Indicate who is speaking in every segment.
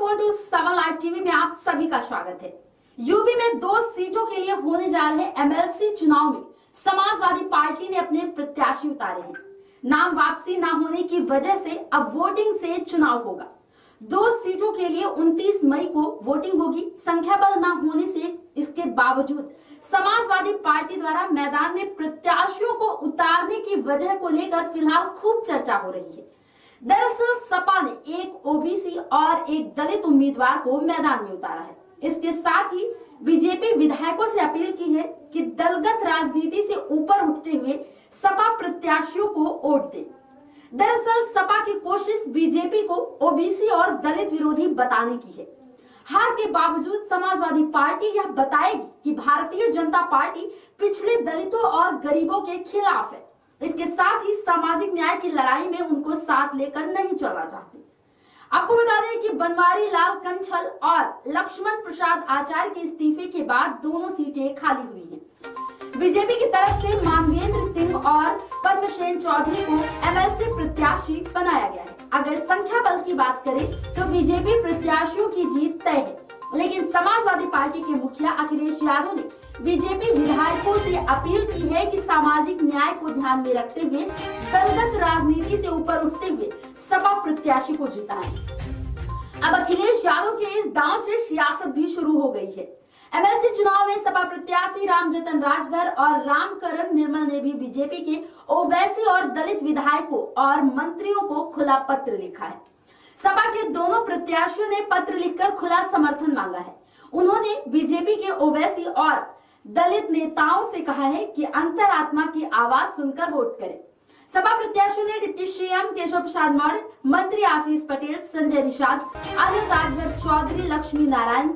Speaker 1: Welcome to 7 live TV में आप सभी का स्वागत है। यूपी में 2 सीटों के लिए होने जा रहे एमएलसी चुनाव में समाजवादी पार्टी ने अपने प्रत्याशी उतारे हैं। नाम वापसी न होने की वजह से अब वोटिंग से चुनाव होगा। 2 सीटों के लिए 29 मई को वोटिंग होगी। संख्या बल न होने से इसके बावजूद समाजवादी पार्टी द्वारा मैदान में प्रत्याशियों को उतारने की वजह को लेकर फिलहाल खूब चर्चा हो रही है। दरअसल सपा ने एक ओबीसी और एक दलित उम्मीदवार को मैदान में उतारा है। इसके साथ ही बीजेपी विधायकों से अपील की है कि दलगत राजनीति से ऊपर उठते हुए सपा प्रत्याशियों को वोट दें। दरअसल सपा की कोशिश बीजेपी को ओबीसी और दलित विरोधी बताने की है। हार के बावजूद समाजवादी पार्टी यह बताएगी कि भारतीय जनता पार्टी पिछड़े दलितों और गरीबों के खिलाफ है। इसके साथ ही सामाजिक न्याय की लड़ाई में उनको साथ लेकर नहीं चलना चाहती। आपको बता दें कि बनवारी लाल कंछल और लक्ष्मण प्रसाद आचार्य के इस्तीफे के बाद दोनों सीटें खाली हुई हैं। बीजेपी की तरफ से मानवेंद्र सिंह और पद्मसेन चौधरी को एमएलसी प्रत्याशी बनाया गया है। अगर संख्या बल की बात करें तो बीजेपी प्रत्याशियों की जीत तय है, लेकिन समाजवादी पार्टी के मुखिया अखिलेश यादव ने बीजेपी विधायकों से अपील की है कि सामाजिक न्याय को ध्यान में रखते हुए दलगत राजनीति से ऊपर उठते हुए सपा प्रत्याशी को जिताएं। अब अखिलेश यादव के इस दांव से सियासत भी शुरू हो गई है। एमएलसी चुनाव में सपा प्रत्याशी रामजतन राजभर और रामकरण निर्मल ने भी बीजेपी के ओवैसी और दलित विधायकों और मंत्रियों को खुला पत्र लिखा है। सपा के दोनों प्रत्याशियों ने पत्र लिखकर खुला समर्थन मांगा है। उन्होंने बीजेपी के ओवैसी और दलित नेताओं से कहा है कि अंतरात्मा की आवाज सुनकर वोट करें। सपा प्रत्याशियों ने डिप्टी सीएम केशव प्रसाद मौर्य, मंत्री आशीष पटेल, संजय निषाद, अनिल राजभर चौधरी, लक्ष्मी नारायण,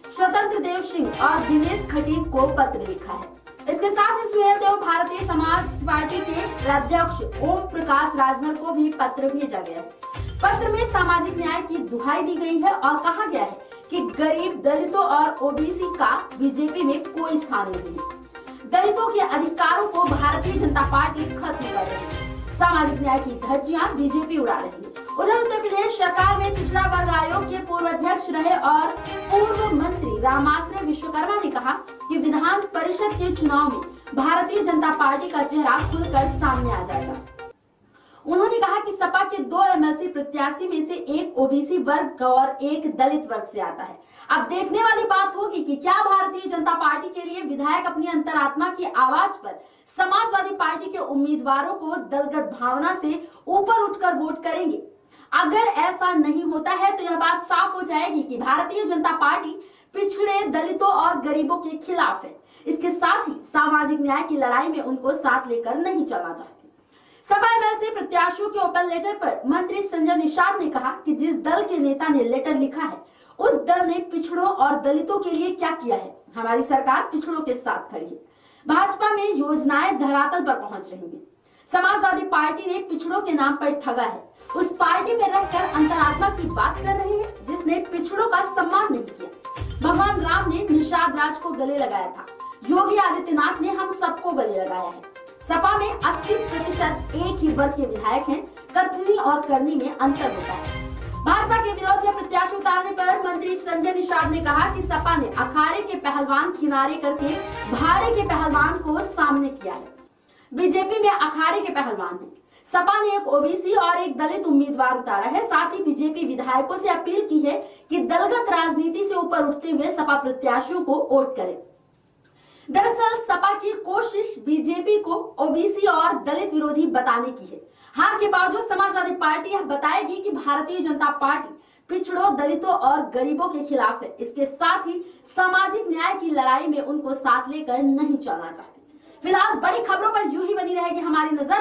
Speaker 1: स्वतंत्र देव सिंह और दिनेश खटीक को पत्र लिखा है। इसके साथ ही सुहेल देव भारतीय समाज पार्टी के अध्यक्ष ओम प्रकाश राजभर को भी पत्र भेजा गया है। पत्र में सामाजिक न्याय की दुहाई दी गई है और कहा गया है कि गरीब दलितों और ओबीसी का बीजेपी में कोई स्थान नहीं है। दलितों के अधिकारों को भारतीय जनता पार्टी खत्म कर रही है। सामाजिक न्याय की धज्जियां बीजेपी उड़ा रही है। उधर उत्तर प्रदेश सरकार में पिछड़ा वर्ग आयोग के पूर्व अध्यक्ष रहे और पूर्व मंत्री रामाश्रय विश्वकर्मा ने कहा कि विधान परिषद के चुनाव में भारतीय जनता पार्टी का चेहरा खुलकर सामने आ जाएगा। उन्होंने कहा कि सपा के 2 एमएलसी प्रत्याशी में से एक ओबीसी वर्ग और एक दलित वर्ग से आता है। अब देखने वाली बात होगी कि क्या भारतीय जनता पार्टी के लिए विधायक अपनी अंतरात्मा की आवाज पर समाजवादी पार्टी के उम्मीदवारों को दलगत भावना से ऊपर उठकर वोट करेंगे। अगर ऐसा नहीं होता है तो यह बात साफ हो जाएगी कि भारतीय जनता पार्टी पिछड़े दलितों और गरीबों के खिलाफ है। इसके साथ ही सामाजिक न्याय की लड़ाई में उनको साथ लेकर नहीं चलना चाहती। सपा एमएलसी प्रत्याशियों के ओपन लेटर पर मंत्री संजय निषाद ने कहा कि जिस दल के नेता ने लेटर लिखा है उस दल ने पिछड़ों और दलितों के लिए क्या किया है। हमारी सरकार पिछड़ों के साथ खड़ी है। भाजपा में योजनाएं धरातल पर पहुंच रही हैं। समाजवादी पार्टी ने पिछड़ों के नाम पर ठगा है। उस पार्टी में रहकर अंतरात्मा की बात कर रहे हैं जिसने पिछड़ों का सम्मान नहीं किया। भगवान राम ने निषाद राज को गले लगाया था। योगी आदित्यनाथ ने हम सबको गले लगाया है। सपा में 80% एक ही वर्ग के विधायक हैं। कथनी और करनी में अंतर होता है। भाजपा के विरोध में प्रत्याशी उतारने पर मंत्री संजय निषाद ने कहा कि सपा ने अखाड़े के पहलवान किनारे करके भाड़े के पहलवान को सामने किया है। बीजेपी में अखाड़े के पहलवान हैं। सपा ने एक ओबीसी और एक दलित उम्मीदवार उतारा है। साथ ही बीजेपी विधायकों से अपील की है कि दलगत राजनीति से ऊपर उठते हुए सपा प्रत्याशियों को वोट करें। दरअसल सपा की कोशिश बीजेपी को ओबीसी और दलित विरोधी बताने की है। हार के बावजूद समाजवादी पार्टी यह बताएगी कि भारतीय जनता पार्टी पिछड़ों, दलितों और गरीबों के खिलाफ है। इसके साथ ही सामाजिक न्याय की लड़ाई में उनको साथ लेकर नहीं चलना चाहती। फिलहाल बड़ी खबरों पर यूं ही बनी रहेगी हमारी नजर।